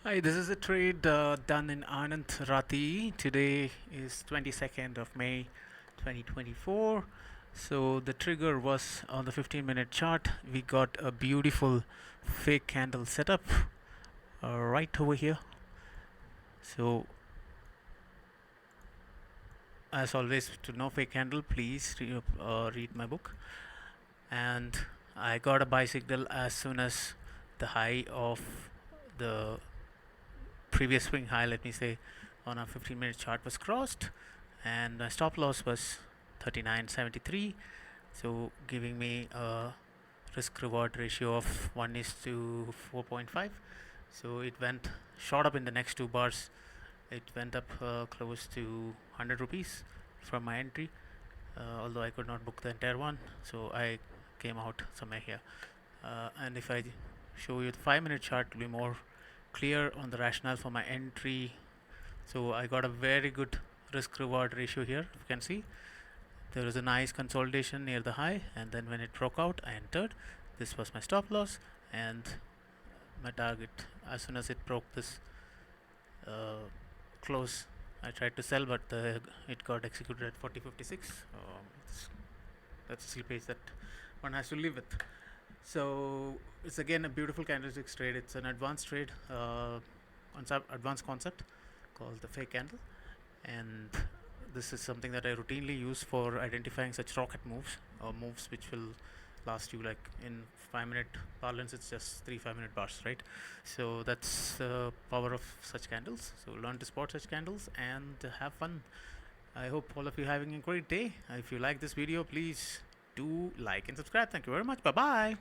Hi, this is a trade done in Anand Rati. Today is 22nd of May 2024. So the trigger was on the 15-minute chart. We got a beautiful fake candle setup right over here. So as always, to know fake candle, please read my book. And I got a buy signal as soon as the high of the previous swing high, let me say, on a 15-minute chart was crossed, and my stop loss was 39.73, so giving me a risk reward ratio of 1 is to 4.5. So it went shot up in the next two bars. It went up close to 100 rupees from my entry, although I could not book the entire one, so I came out somewhere here. And if I show you the 5-minute chart, it will be more clear on the rationale for my entry. So I got a very good risk reward ratio here. You can see there was a nice consolidation near the high, and then when it broke out, I entered. This was my stop loss and my target. As soon as it broke this close, I tried to sell, but it got executed at 40.56. That's a slippage that one has to live with. So it's again a beautiful candlesticks trade. It's an advanced trade, advanced concept called the fake candle, and this is something that I routinely use for identifying such rocket moves, or moves which will last you, like in 5-minute parlance, it's just 3 5-minute bars, right? So that's the power of such candles. So learn to spot such candles and have fun. I hope all of you having a great day. If you like this video, please do like and subscribe. Thank you very much. Bye bye.